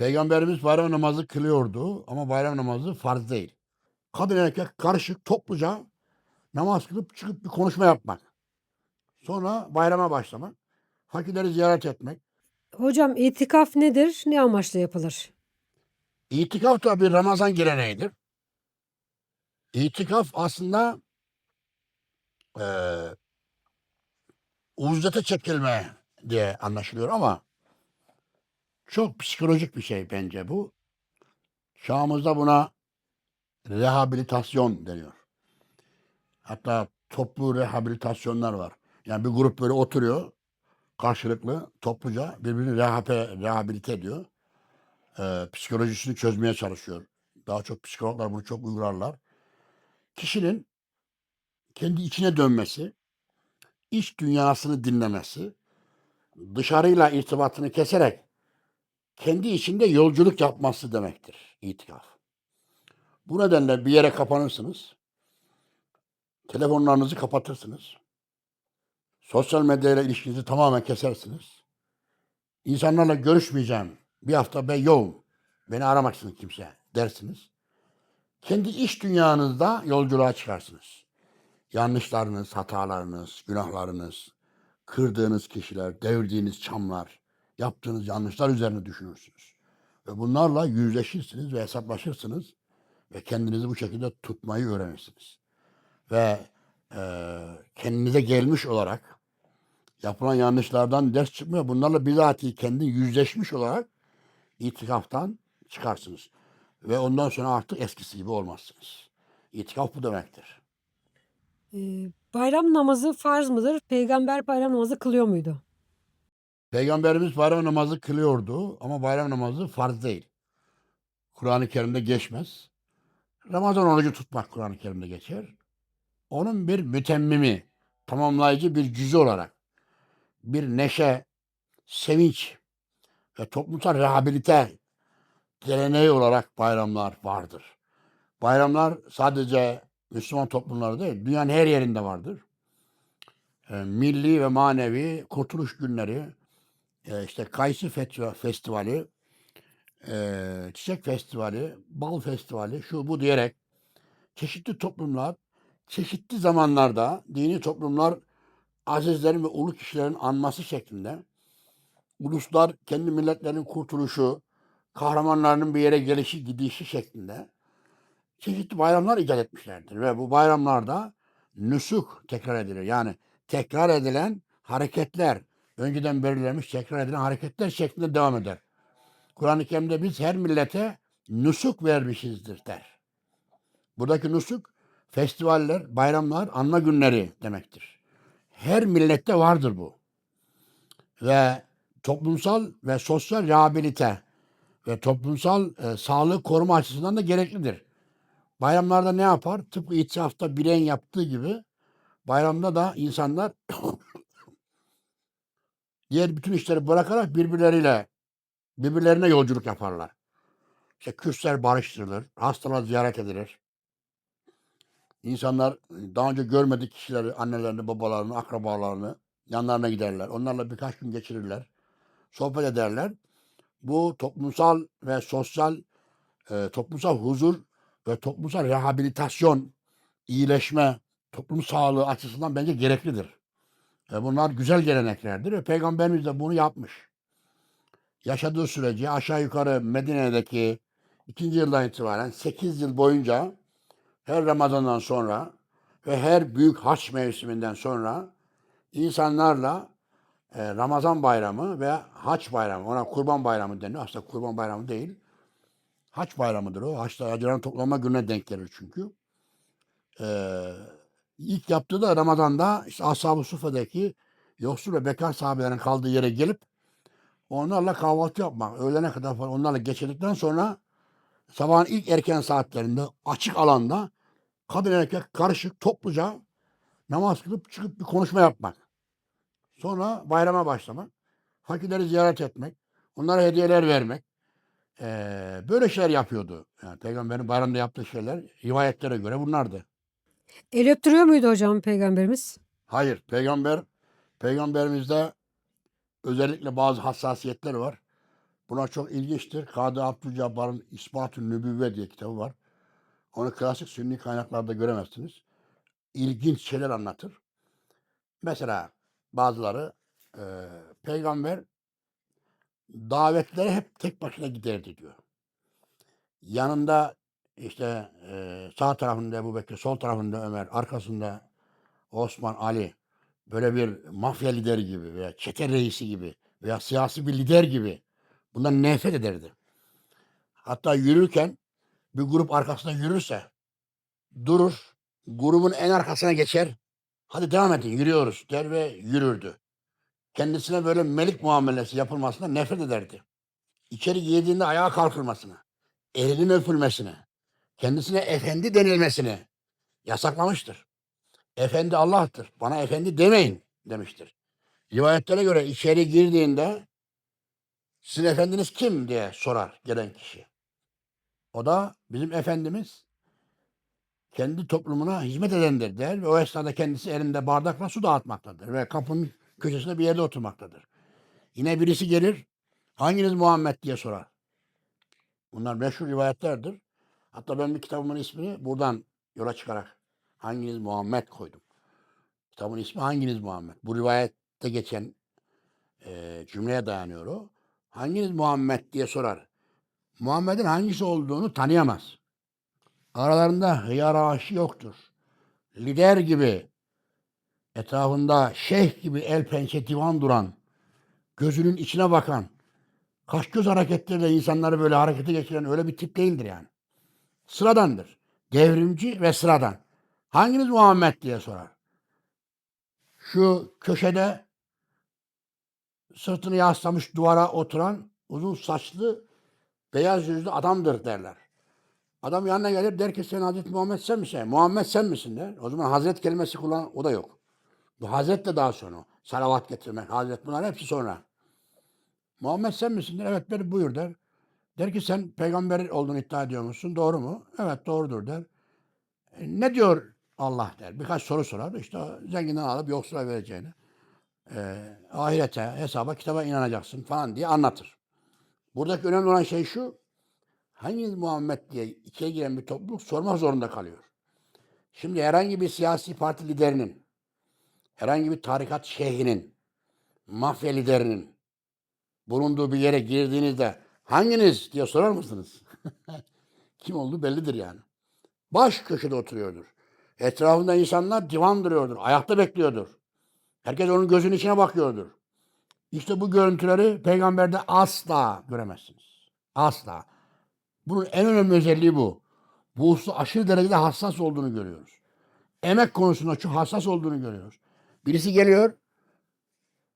Peygamberimiz bayram namazı kılıyordu ama bayram namazı farz değil. Kadın erkek karışık topluca namaz kılıp çıkıp bir konuşma yapmak. Sonra bayrama başlamak. Fakirleri ziyaret etmek. Hocam itikaf nedir? Ne amaçla yapılır? İtikaf da bir Ramazan geleneğidir. İtikaf aslında eee uzlete çekilme diye anlaşılıyor ama çok psikolojik bir şey bence bu. Çağımızda buna rehabilitasyon deniyor. Hatta toplu rehabilitasyonlar var. Yani bir grup böyle oturuyor karşılıklı topluca birbirini rehabilite ediyor. Psikolojisini çözmeye çalışıyor. Daha çok psikologlar bunu çok uygularlar. Kişinin kendi içine dönmesi, iç dünyasını dinlemesi, dışarıyla irtibatını keserek kendi içinde yolculuk yapması demektir itikaf. Bu nedenle bir yere kapanırsınız, telefonlarınızı kapatırsınız, sosyal medyayla ilişkinizi tamamen kesersiniz. İnsanlarla görüşmeyeceğim, bir hafta ben yoğum, beni aramaksınız kimse dersiniz. Kendi iç dünyanızda yolculuğa çıkarsınız. Yanlışlarınız, hatalarınız, günahlarınız, kırdığınız kişiler, devirdiğiniz çamlar, yaptığınız yanlışlar üzerine düşünürsünüz. Ve bunlarla yüzleşirsiniz ve hesaplaşırsınız ve kendinizi bu şekilde tutmayı öğrenirsiniz. Ve kendinize gelmiş olarak yapılan yanlışlardan ders çıkmıyor. Bunlarla bizatihi kendi yüzleşmiş olarak itikaftan çıkarsınız. Ve ondan sonra artık eskisi gibi olmazsınız. İtikaf bu demektir. Bayram namazı farz mıdır? Peygamber bayram namazı kılıyor muydu? Peygamberimiz bayram namazı kılıyordu ama bayram namazı farz değil. Kur'an-ı Kerim'de geçmez. Ramazan orucu tutmak Kur'an-ı Kerim'de geçer. Onun bir mütemmimi, tamamlayıcı bir cüzü olarak bir neşe, sevinç ve toplumsal rehabilite geleneği olarak bayramlar vardır. Bayramlar sadece Müslüman toplumları değil, dünyanın her yerinde vardır. Milli ve manevi kurtuluş günleri, işte Kayısı Festivali, Çiçek Festivali, Bal Festivali, şu bu diyerek çeşitli toplumlar, çeşitli zamanlarda dini toplumlar azizlerin ve ulu kişilerin anması şeklinde uluslar kendi milletlerinin kurtuluşu, kahramanlarının bir yere gelişi, gidişi şeklinde çeşitli bayramlar icat etmişlerdir. Ve bu bayramlarda nüsuk tekrar edilir. Yani tekrar edilen hareketler, önceden belirlenmiş tekrar edilen hareketler şeklinde devam eder. Kur'an-ı Kerim'de biz her millete nusuk vermişizdir der. Buradaki nusuk festivaller, bayramlar, anma günleri demektir. Her millette vardır bu. Ve toplumsal ve sosyal rehabilite ve toplumsal sağlık koruma açısından da gereklidir. Bayramlarda ne yapar? Tıpkı itikafta bireyin yaptığı gibi bayramda da insanlar diğer bütün işleri bırakarak birbirlerine yolculuk yaparlar. İşte küsler barıştırılır, hastalar ziyaret edilir. İnsanlar daha önce görmedik kişileri, annelerini, babalarını, akrabalarını yanlarına giderler. Onlarla birkaç gün geçirirler, sohbet ederler. Bu toplumsal ve sosyal, toplumsal huzur ve toplumsal rehabilitasyon, iyileşme, toplum sağlığı açısından bence gereklidir. Bunlar güzel geleneklerdir ve Peygamberimiz de bunu yapmış. Yaşadığı sürece aşağı yukarı Medine'deki 2. yıldan itibaren 8 yıl boyunca her Ramazan'dan sonra ve her büyük haç mevsiminden sonra insanlarla Ramazan bayramı ve haç bayramı, ona kurban bayramı deniyor. Aslında kurban bayramı değil, haç bayramıdır o. Haçta hacıların toplanma gününe denk gelir çünkü. Eee ilk yaptığı da Ramazan'da işte Ashab-ı Suffa'daki yoksul ve bekar sahabelerin kaldığı yere gelip onlarla kahvaltı yapmak. Öğlene kadar falan onlarla geçirdikten sonra sabahın ilk erken saatlerinde açık alanda kadın erkek karışık topluca namaz kılıp çıkıp bir konuşma yapmak. Sonra bayrama başlamak. Fakirleri ziyaret etmek. Onlara hediyeler vermek. Böyle şeyler yapıyordu. Yani Peygamberin bayramda yaptığı şeyler rivayetlere göre bunlardı. El öptürüyor muydu hocam peygamberimiz? Hayır, peygamberimizde özellikle bazı hassasiyetler var. Buna çok ilginçtir. Kadı Abdülcabbar'ın İspat-ı Nübüvve diye kitabı var. Onu klasik Sünni kaynaklarda göremezsiniz. İlginç şeyler anlatır. Mesela bazıları peygamber davetlere hep tek başına giderdi diyor. Yanında işte sağ tarafında Ebubekir, sol tarafında Ömer, arkasında Osman, Ali, böyle bir mafya lideri gibi veya çete reisi gibi veya siyasi bir lider gibi bundan nefret ederdi. Hatta yürürken bir grup arkasında yürürse durur, grubun en arkasına geçer. Hadi devam edin, yürüyoruz der ve yürürdü. Kendisine böyle melik muamelesi yapılmasına nefret ederdi. İçeri girdiğinde ayağa kalkılmasını, elinin öpülmesini, kendisine efendi denilmesini yasaklamıştır. Efendi Allah'tır. Bana efendi demeyin demiştir. Rivayetlere göre içeri girdiğinde sizin efendiniz kim diye sorar gelen kişi. O da bizim efendimiz kendi toplumuna hizmet edendir der ve o esnada kendisi elinde bardakla su dağıtmaktadır ve kapının köşesinde bir yerde oturmaktadır. Yine birisi gelir, hanginiz Muhammed diye sorar. Bunlar meşhur rivayetlerdir. Hatta ben bir kitabımın ismini buradan yola çıkarak hanginiz Muhammed koydum. Kitabın ismi hanginiz Muhammed. Bu rivayette geçen cümleye dayanıyor o. Hanginiz Muhammed diye sorar. Muhammed'in hangisi olduğunu tanıyamaz. Aralarında hiyerarşi yoktur. Lider gibi, etrafında şeyh gibi el pençe divan duran, gözünün içine bakan, kaş göz hareketleriyle insanları böyle harekete geçiren öyle bir tip değildir yani. Sıradandır. Devrimci ve sıradan. Hanginiz Muhammed diye sorar. Şu köşede sırtını yaslamış duvara oturan uzun saçlı beyaz yüzlü adamdır derler. Adam yanına gelir der ki sen Hazreti Muhammed sen misin? Muhammed sen misin der. O zaman Hazret kelimesi kullanan o da yok. Bu Hazret de daha sonra. Salavat getirmek, Hazret bunlar hepsi sonra. Muhammed sen misin der. Evet der buyur der. Der ki sen peygamber olduğunu iddia ediyor musun? Doğru mu? Evet doğrudur der. Ne diyor Allah der. Birkaç soru sorar. İşte zenginden alıp yoksula vereceğini. Ahirete, hesaba, kitaba inanacaksın falan diye anlatır. Buradaki önemli olan şey şu. Hanginiz Muhammed diye içeri giren bir topluluk sormak zorunda kalıyor. Şimdi herhangi bir siyasi parti liderinin, herhangi bir tarikat şeyhinin, mafya liderinin bulunduğu bir yere girdiğinizde hanginiz diye sorar mısınız? Kim olduğu bellidir yani. Baş köşede oturuyordur. Etrafında insanlar divan duruyordur. Ayakta bekliyordur. Herkes onun gözünün içine bakıyordur. İşte bu görüntüleri peygamberde asla göremezsiniz. Asla. Bunun en önemli özelliği bu. Bu hususta aşırı derecede hassas olduğunu görüyoruz. Emek konusunda çok hassas olduğunu görüyoruz. Birisi geliyor,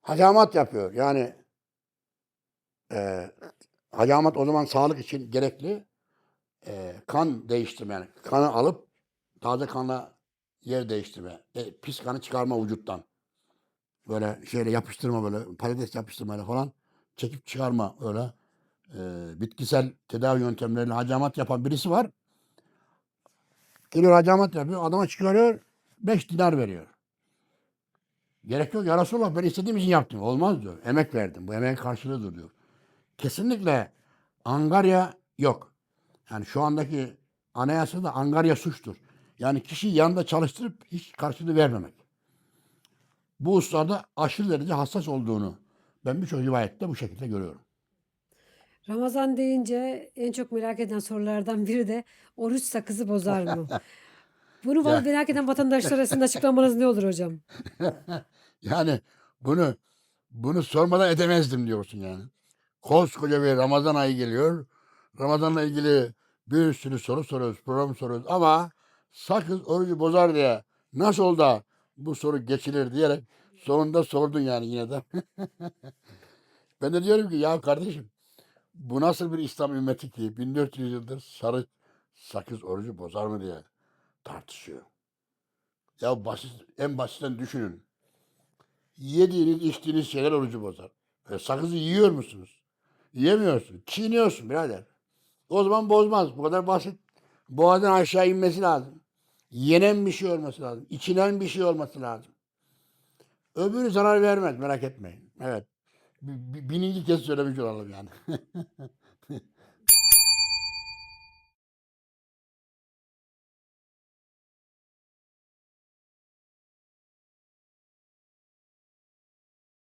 hacamat yapıyor. Yani hacamat o zaman sağlık için gerekli. Kan değiştirme yani. Kanı alıp taze kanla yer değiştirme. Pis kanı çıkarma vücuttan. Böyle şeyle yapıştırma böyle patates yapıştırmayla falan çekip çıkarma öyle. Bitkisel tedavi yöntemleriyle hacamat yapan birisi var. Geliyor hacamat yapıyor. Adama çıkarıyor. 5 dinar veriyor. Gerek yok ya Resulallah ben istediğim için yaptım. Olmaz diyor. Emek verdim. Bu emeğin karşılığıdır diyor. Kesinlikle angarya yok. Yani şu andaki anayasada angarya suçtur. Yani kişiyi yanında çalıştırıp hiç karşılığı vermemek. Bu hususlarda aşırı derece hassas olduğunu ben birçok rivayette bu şekilde görüyorum. Ramazan deyince en çok merak eden sorulardan biri de oruç sakızı bozar mı? Bunu Ya, merak eden vatandaşlar arasında açıklamanız ne olur hocam? yani bunu bunu sormadan edemezdim diyorsun yani. Koskoca bir Ramazan ayı geliyor. Ramazanla ilgili bir sürü soru soruyoruz, program soruyoruz ama sakız orucu bozar diye nasıl oldu da bu soru geçilir diyerek sonunda sordun yani yine de. Ben de diyorum ki ya kardeşim bu nasıl bir İslam ümmeti ki 1400 yıldır sarı sakız orucu bozar mı diye tartışıyor. Ya basit, en basitten düşünün. Yediğiniz, içtiğiniz şeyler orucu bozar. Sakızı yiyor musunuz? Yiyemiyorsun. Çiğniyorsun birader. O zaman bozmaz. Bu kadar basit. Boğazdan aşağı inmesi lazım. Yenen bir şey olması lazım. İçilen bir şey olması lazım. Öbürü zarar vermez merak etmeyin. Evet. Bininci kez söylemiş olalım yani.